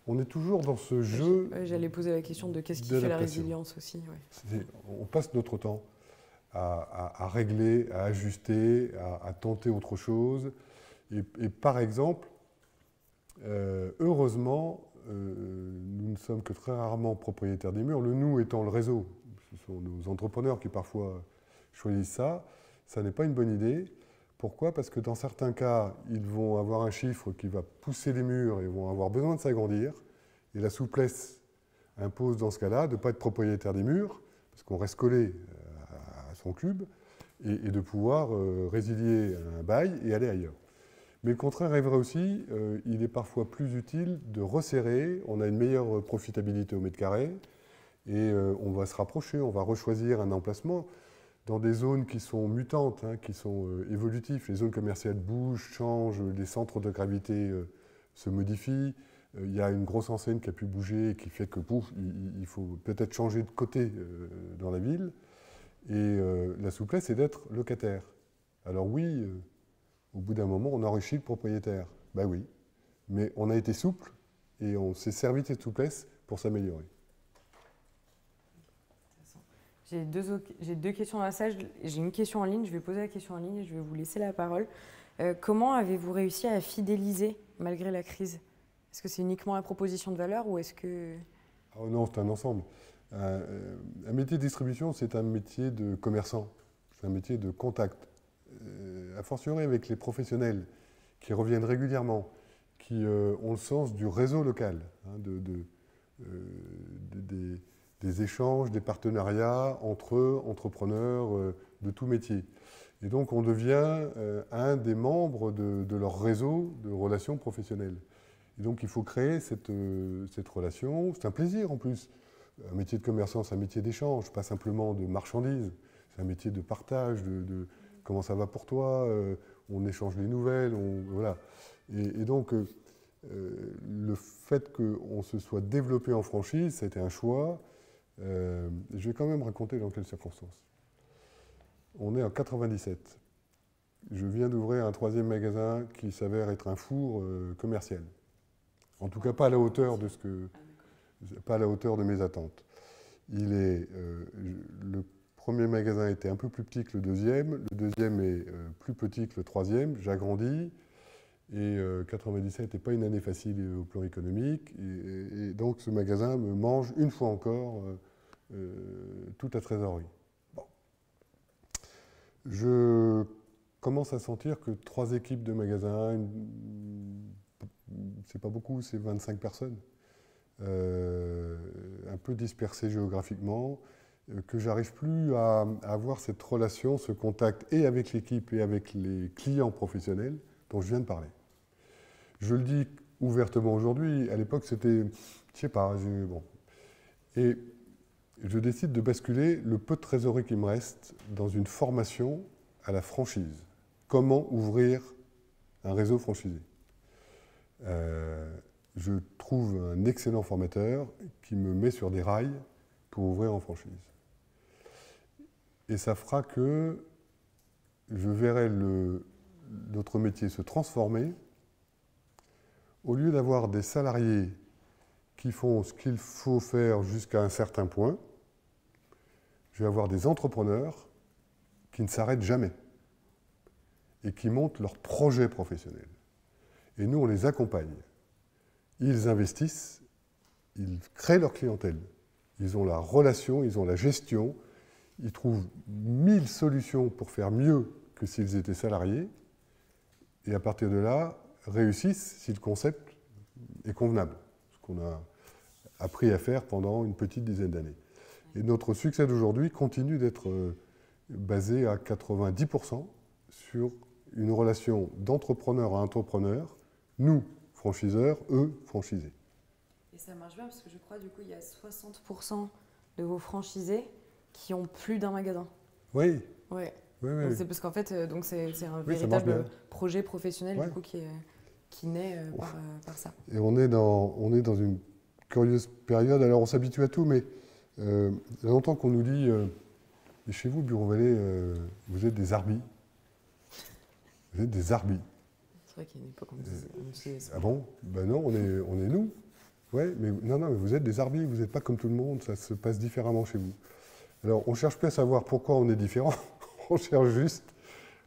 on est toujours dans ce jeu. J'allais poser la question de qu'est-ce qui fait la résilience aussi. Ouais. On passe notre temps à régler, à ajuster, à tenter autre chose. Et par exemple, heureusement, nous ne sommes que très rarement propriétaires des murs. Le nous étant le réseau. Ce sont nos entrepreneurs qui parfois choisissent ça. Ça n'est pas une bonne idée. Pourquoi? Parce que dans certains cas, ils vont avoir un chiffre qui va pousser les murs et vont avoir besoin de s'agrandir. Et la souplesse impose dans ce cas-là de ne pas être propriétaire des murs, parce qu'on reste collé à son cube, et de pouvoir résilier un bail et aller ailleurs. Mais le contraire est vrai aussi, il est parfois plus utile de resserrer, on a une meilleure profitabilité au mètre carré, et on va se rapprocher, on va rechoisir un emplacement dans des zones qui sont mutantes, hein, qui sont évolutives. Les zones commerciales bougent, changent, les centres de gravité se modifient. Il y a une grosse enseigne qui a pu bouger et qui fait que il faut peut-être changer de côté dans la ville. Et la souplesse, c'est d'être locataire. Alors oui, au bout d'un moment, on enrichit le propriétaire. Ben oui, mais on a été souple et on s'est servi de cette souplesse pour s'améliorer. J'ai deux questions dans la salle. J'ai une question en ligne. Je vais poser la question en ligne et je vais vous laisser la parole. Comment avez-vous réussi à fidéliser malgré la crise? Est-ce que c'est uniquement la proposition de valeur ou est-ce que... Oh non, c'est un ensemble. Un métier de distribution, c'est un métier de commerçant. C'est un métier de contact. A fortiori avec les professionnels qui reviennent régulièrement, qui ont le sens du réseau local, hein, des échanges, des partenariats entre entrepreneurs de tout métier. Et donc on devient un des membres de leur réseau de relations professionnelles. Et donc il faut créer cette relation. C'est un plaisir en plus. Un métier de commerçant, c'est un métier d'échange, pas simplement de marchandises. C'est un métier de partage, de comment ça va pour toi, on échange les nouvelles, voilà. Et donc le fait qu'on se soit développé en franchise, ça a été un choix. Je vais quand même raconter dans quelles circonstances. On est en 97. Je viens d'ouvrir un 3e magasin qui s'avère être un four commercial. En tout cas, pas à la hauteur de pas à la hauteur de mes attentes. Le premier magasin était un peu plus petit que le deuxième. Le deuxième est plus petit que le troisième. J'agrandis. Et 97 n'était pas une année facile au plan économique. Et donc ce magasin me mange une fois encore toute la trésorerie. Bon. Je commence à sentir que 3 équipes de magasins, c'est pas beaucoup, c'est 25 personnes, un peu dispersées géographiquement, que j'arrive plus à avoir cette relation, ce contact et avec l'équipe et avec les clients professionnels dont je viens de parler. Je le dis ouvertement aujourd'hui, à l'époque c'était, je sais pas, bon. Et je décide de basculer le peu de trésorerie qui me reste dans une formation à la franchise. Comment ouvrir un réseau franchisé. Je trouve un excellent formateur qui me met sur des rails pour ouvrir en franchise. Et ça fera que je verrai notre métier se transformer. Au lieu d'avoir des salariés qui font ce qu'il faut faire jusqu'à un certain point, je vais avoir des entrepreneurs qui ne s'arrêtent jamais et qui montent leur projet professionnel. Et nous, on les accompagne. Ils investissent, ils créent leur clientèle. Ils ont la relation, ils ont la gestion, ils trouvent 1000 solutions pour faire mieux que s'ils étaient salariés. Et à partir de là, réussissent si le concept est convenable, ce qu'on a appris à faire pendant une petite dizaine d'années. Et notre succès d'aujourd'hui continue d'être basé à 90% sur une relation d'entrepreneur à entrepreneur, nous, franchiseurs, eux, franchisés. Et ça marche bien parce que je crois du coup il y a 60% de vos franchisés qui ont plus d'un magasin. Oui. Ouais. Oui, Donc oui. c'est parce qu'en fait, c'est un Oui, ça marche véritable bien. projet professionnel Ouais. du coup, qui naît par ça. Et on est dans une curieuse période. Alors on s'habitue à tout, mais il y a longtemps qu'on nous dit mais chez vous, Bureau Vallée, vous êtes des arbis. Vous êtes des arbis. C'est vrai qu'il y a une époque où on disait ça. Ah bon? Ben non, on est nous. Ouais, mais non, mais vous êtes des arbis, vous n'êtes pas comme tout le monde, ça se passe différemment chez vous. Alors on ne cherche plus à savoir pourquoi on est différent, on cherche juste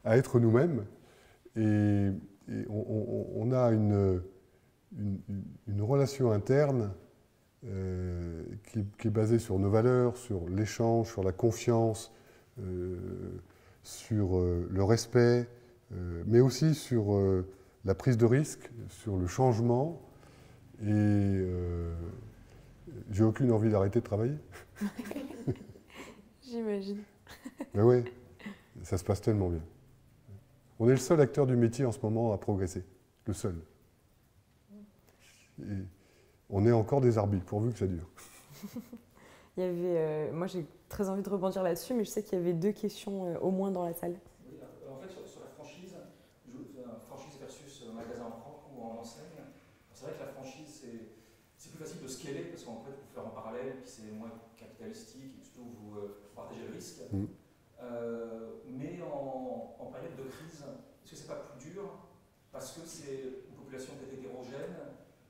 à être nous-mêmes. Et on a une relation interne qui est basée sur nos valeurs, sur l'échange, sur la confiance, sur le respect, mais aussi sur la prise de risque, sur le changement. Et j'ai aucune envie d'arrêter de travailler. J'imagine. Mais oui, ça se passe tellement bien. On est le seul acteur du métier en ce moment à progresser. Le seul. Et on est encore des arbis, pourvu que ça dure. Il y avait, moi j'ai très envie de rebondir là-dessus, mais je sais qu'il y avait 2 questions au moins dans la salle. Oui, en fait, sur la franchise, franchise versus magasin en propre ou en enseigne, c'est vrai que la franchise, c'est plus facile de scaler parce qu'en fait, vous faire en parallèle, puis c'est moins capitalistique et surtout vous partagez le risque. Mais en période de crise, est-ce que c'est pas plus dur parce que c'est une population peut-être hétérogène,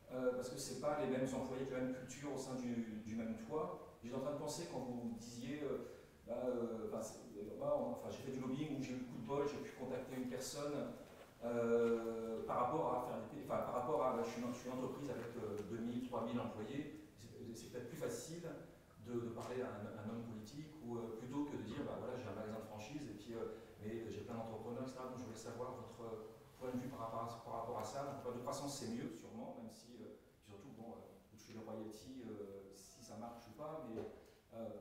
parce que c'est pas les mêmes employés, la même culture au sein du même toit. J'étais en train de penser quand vous disiez, j'ai fait du lobbying où j'ai eu le coup de bol, j'ai pu contacter une personne par rapport à faire des, par rapport à, je suis une entreprise avec 2000, 3000 employés, c'est peut-être plus facile de parler à un homme politique ou plutôt que de dire voilà, j'ai un magasin de franchise et puis mais j'ai plein d'entrepreneurs, etc. Donc je voulais savoir votre point de vue par rapport à ça. Donc, de croissance, c'est mieux, sûrement, même si surtout, bon, vous touchez le royalty, si ça marche ou pas,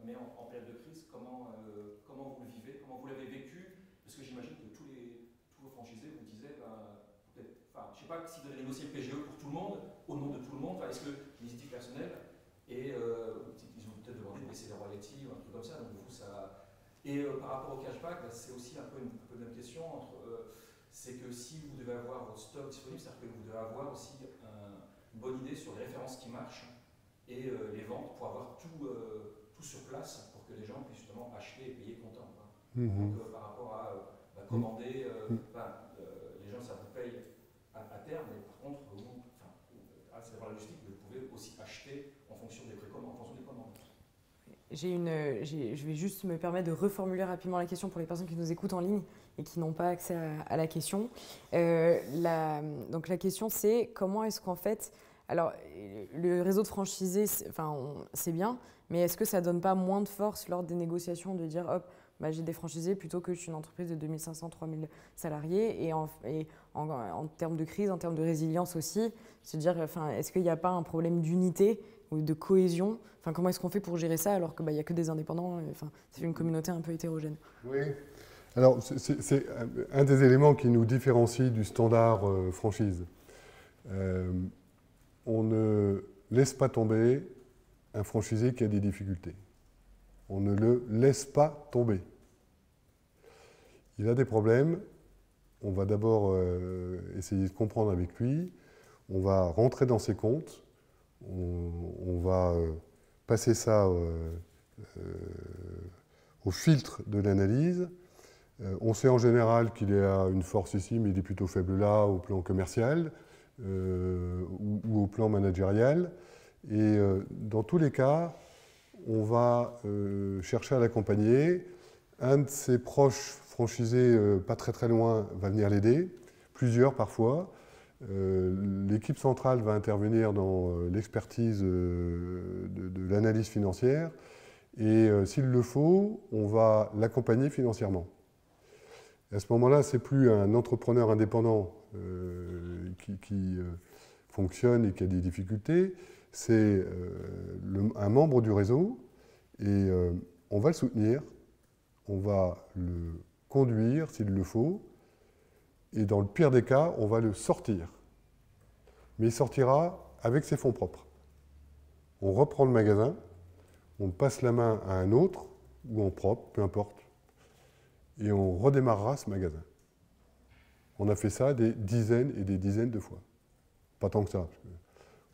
mais en période de crise, comment vous le vivez, comment vous l'avez vécu? Parce que j'imagine que tous vos franchisés vous disaient, peut-être, je ne sais pas si vous avez négocié le PGE pour tout le monde, au nom de tout le monde, est-ce que l'initiative personnelle, et ils ont peut-être demandé de baisser les royalties ou un truc comme ça, donc vous, ça. Et par rapport au cashback, c'est aussi un peu la même question. C'est que si vous devez avoir votre stock disponible, c'est-à-dire que vous devez avoir aussi une bonne idée sur les références qui marchent et les ventes pour avoir tout sur place pour que les gens puissent justement acheter et payer content. Donc par rapport à commander, les gens ça vous paye à terme, mais par contre, vous, c'est la logistique, vous pouvez aussi acheter en fonction des précommandes, en fonction des commandes. Je vais juste me permettre de reformuler rapidement la question pour les personnes qui nous écoutent en ligne et qui n'ont pas accès à la question. Donc la question c'est comment est-ce qu'en fait, alors le réseau de franchisés, c'est bien, mais est-ce que ça ne donne pas moins de force lors des négociations de dire hop, j'ai des franchisés plutôt que je suis une entreprise de 2500, 3000 salariés et en termes de crise, en termes de résilience aussi, se dire est-ce qu'il n'y a pas un problème d'unité ou de cohésion, comment est-ce qu'on fait pour gérer ça alors qu'il n'y a que des indépendants, c'est une communauté un peu hétérogène. Oui, alors c'est un des éléments qui nous différencie du standard franchise. On ne laisse pas tomber un franchisé qui a des difficultés. On ne le laisse pas tomber. Il a des problèmes, on va d'abord essayer de comprendre avec lui, on va rentrer dans ses comptes, on va passer ça au filtre de l'analyse. On sait en général qu'il a une force ici, mais il est plutôt faible là, au plan commercial ou au plan managérial. Et dans tous les cas, on va chercher à l'accompagner. Un de ses proches franchisés, pas très très loin, va venir l'aider, plusieurs parfois. L'équipe centrale va intervenir dans l'expertise de l'analyse financière et s'il le faut, on va l'accompagner financièrement. Et à ce moment-là, ce n'est plus un entrepreneur indépendant qui fonctionne et qui a des difficultés, c'est un membre du réseau et on va le soutenir, on va le conduire s'il le faut. Et dans le pire des cas, on va le sortir. Mais il sortira avec ses fonds propres. On reprend le magasin, on passe la main à un autre, ou en propre, peu importe, et on redémarrera ce magasin. On a fait ça des dizaines et des dizaines de fois. Pas tant que ça.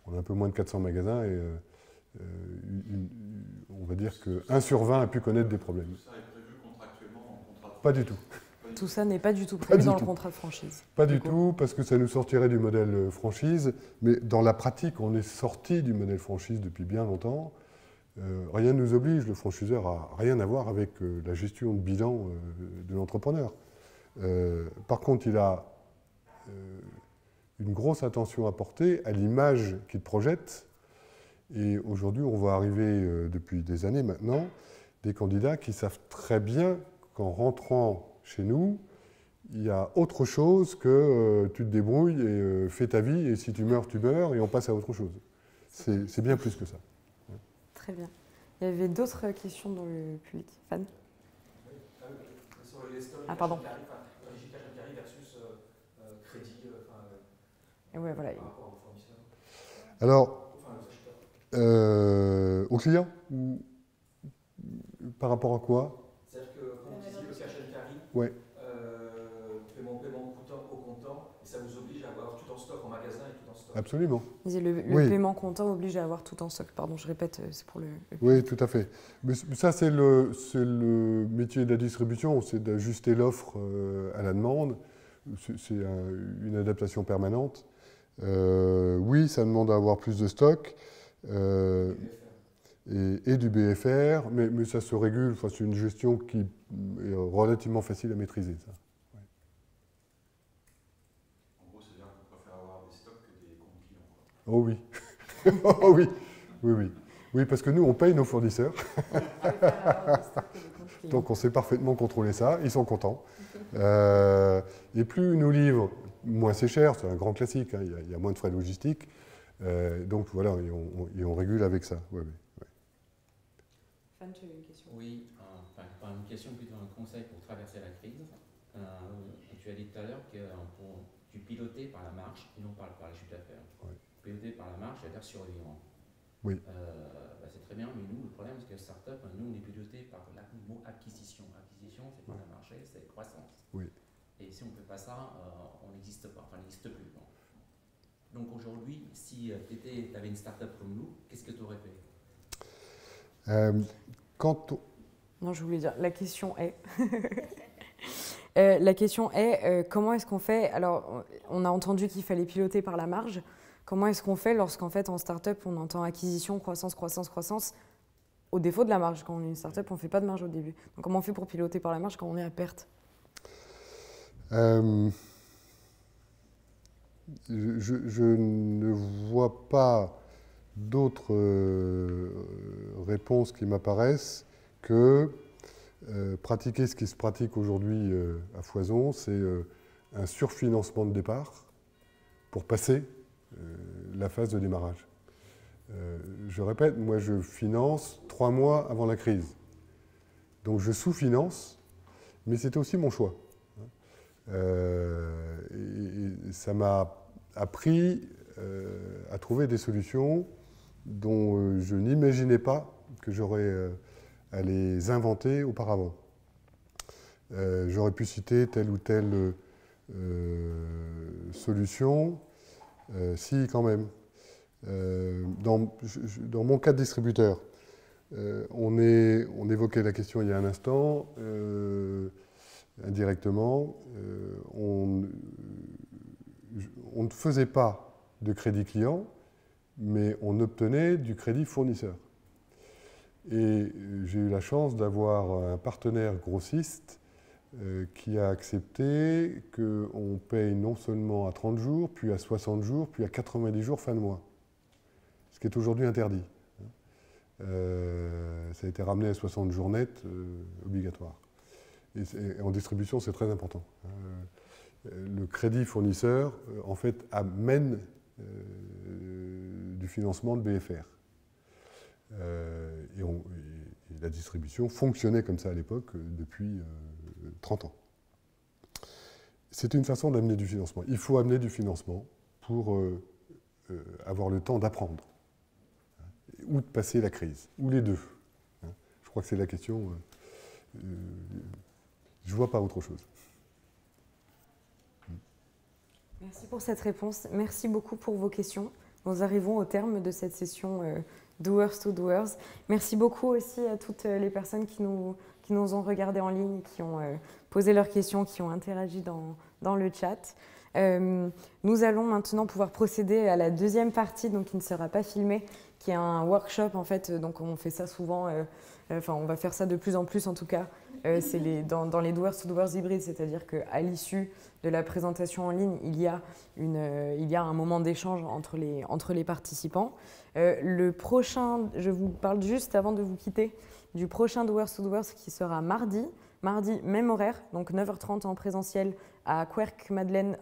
On a un peu moins de 400 magasins et on va dire que 1 sur 20 a pu connaître des problèmes. Tout ça est prévu contractuellement en contrat de franchise? Pas du tout. Tout ça n'est pas du tout prévu dans le contrat de franchise. Pas du tout, parce que ça nous sortirait du modèle franchise. Mais dans la pratique, on est sorti du modèle franchise depuis bien longtemps. Rien ne nous oblige, le franchiseur n'a rien à voir avec la gestion de bilan de l'entrepreneur. Par contre, il a une grosse attention à porter à l'image qu'il projette. Et aujourd'hui, on voit arriver, depuis des années maintenant, des candidats qui savent très bien qu'en rentrant chez nous, il y a autre chose que tu te débrouilles et fais ta vie, et si tu meurs, tu meurs, et on passe à autre chose. C'est bien plus que ça. Très bien. Il y avait d'autres questions dans le public. Fan? Sur les stocks, pardon. versus crédit, Et ouais, voilà. par rapport aux fournisseurs. Alors, Enfin, aux acheteurs. au client ou par rapport à quoi? C'est-à-dire que, comme vous disiez, le cash and carry, Ouais. paiement au comptant, et ça vous oblige à avoir tout en stock en magasin et tout en stock. Absolument. Le Oui. paiement comptant oblige à avoir tout en stock. Pardon, je répète, c'est pour le... Oui, tout à fait. Mais ça, c'est le métier de la distribution, c'est d'ajuster l'offre à la demande. C'est une adaptation permanente. Oui, ça demande à avoir plus de stock et du BFR, mais ça se régule. Enfin, c'est une gestion qui est relativement facile à maîtriser. Ça. Ouais. En gros, c'est-à-dire qu'on préfère avoir des stocks que des comptes clients, quoi. Oh oui. Oh oui. Oui, oui. Oui, parce que nous, on paye nos fournisseurs. Donc on sait parfaitement contrôler ça, ils sont contents. Et plus ils nous livrent, moins c'est cher, c'est un grand classique, hein, il y a moins de frais logistiques. Donc voilà, et on régule avec ça. Ouais, ouais. Fan, tu avais une question? Oui, pas une question, plutôt un conseil pour traverser la crise. Tu as dit tout à l'heure que tu pilotais par la marge et non par le chiffre d'affaires. Ouais. Piloter par la marge, c'est-à-dire survivant. Oui. C'est très bien, mais nous, le problème, c'est que start-up, nous, on est piloté par le mot acquisition. Acquisition, c'est pas un marché, c'est croissance. Oui. Et si on ne fait pas ça, on n'existe pas, enfin, on n'existe plus. Bon. Donc aujourd'hui, si tu avais une start-up comme nous, qu'est-ce que tu aurais fait? Non, je voulais dire, la question est... comment est-ce qu'on fait? Alors, on a entendu qu'il fallait piloter par la marge. Comment est-ce qu'on fait lorsqu'en fait, en start-up, on entend acquisition, croissance, croissance, croissance, au défaut de la marge? Quand on est une start-up, on ne fait pas de marge au début. Donc, comment on fait pour piloter par la marge quand on est à perte? Je ne vois pas d'autres réponses qui m'apparaissent que pratiquer ce qui se pratique aujourd'hui à foison, c'est un surfinancement de départ pour passer la phase de démarrage. Je répète, moi je finance 3 mois avant la crise. Donc je sous-finance, mais c'était aussi mon choix. Et ça m'a appris à trouver des solutions dont je n'imaginais pas que j'aurais à les inventer auparavant. J'aurais pu citer telle ou telle solution, si quand même. Dans mon cas de distributeur, on évoquait la question il y a un instant, indirectement, on ne faisait pas de crédit client, mais on obtenait du crédit fournisseur. Et j'ai eu la chance d'avoir un partenaire grossiste qui a accepté qu'on paye non seulement à 30 jours, puis à 60 jours, puis à 90 jours fin de mois. Ce qui est aujourd'hui interdit. Ça a été ramené à 60 jours net, obligatoire. Et en distribution, c'est très important. Le crédit fournisseur, en fait, amène du financement de BFR. Et la distribution fonctionnait comme ça à l'époque depuis 30 ans. C'est une façon d'amener du financement. Il faut amener du financement pour avoir le temps d'apprendre ou de passer la crise, ou les deux. crois que c'est la question. Je ne vois pas autre chose. Merci pour cette réponse. Merci beaucoup pour vos questions. Nous arrivons au terme de cette session Doers to Doers. Merci beaucoup aussi à toutes les personnes qui nous ont regardés en ligne, qui ont posé leurs questions, qui ont interagi dans le chat. Nous allons maintenant pouvoir procéder à la deuxième partie, donc qui ne sera pas filmée, qui est un workshop en fait. Donc on fait ça souvent, on va faire ça de plus en plus en tout cas. C'est dans les Doers to Doers hybrides, c'est-à-dire qu'à l'issue de la présentation en ligne, il y a un moment d'échange entre les participants. Le prochain, je vous parle juste avant de vous quitter, du prochain Doers to Doers qui sera mardi, même horaire, donc 9h30 en présentiel à Querc Madeleine.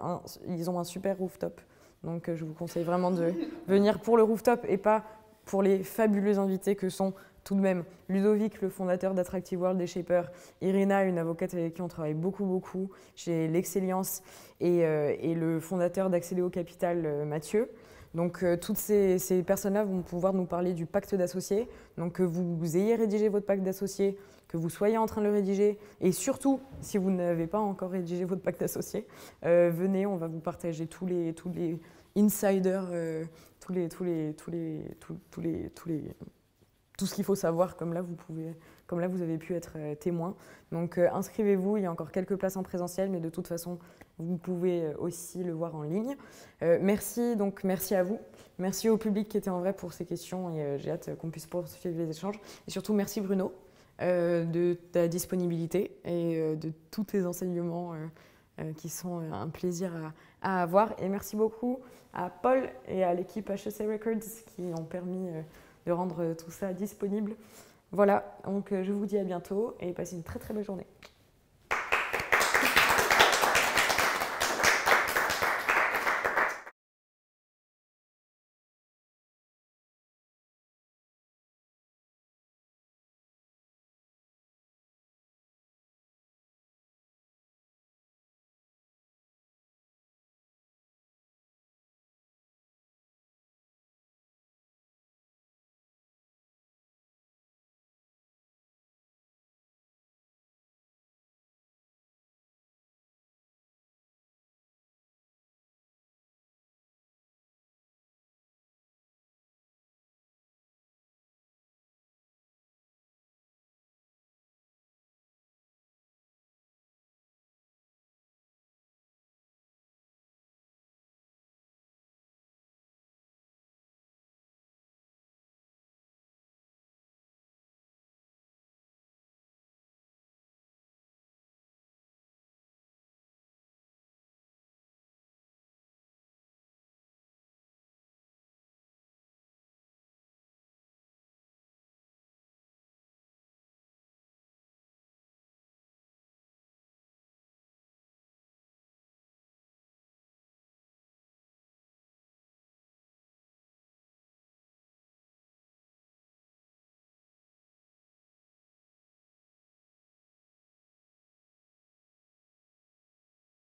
Ils ont un super rooftop, donc je vous conseille vraiment de venir pour le rooftop et pas pour les fabuleux invités que sont tout de même Ludovic, le fondateur d'Attractive World et Shaper, Irina, une avocate avec qui on travaille beaucoup chez l'Excellence, et le fondateur d'Accéléo Capital, Mathieu. Donc toutes ces personnes-là vont pouvoir nous parler du pacte d'associés. Donc que vous ayez rédigé votre pacte d'associés, que vous soyez en train de le rédiger, et surtout, si vous n'avez pas encore rédigé votre pacte d'associés, venez, on va vous partager tous les insiders, tout ce qu'il faut savoir, comme là vous avez pu être témoin. Donc inscrivez-vous, il y a encore quelques places en présentiel, mais de toute façon, vous pouvez aussi le voir en ligne. Merci à vous, merci au public qui était en vrai pour ces questions, et j'ai hâte qu'on puisse poursuivre les échanges. Et surtout, merci Bruno de ta disponibilité et de tous tes enseignements qui sont un plaisir à avoir. Et merci beaucoup à Paul et à l'équipe HEC Records qui ont permis de rendre tout ça disponible. Voilà, donc je vous dis à bientôt et passez une très très belle journée.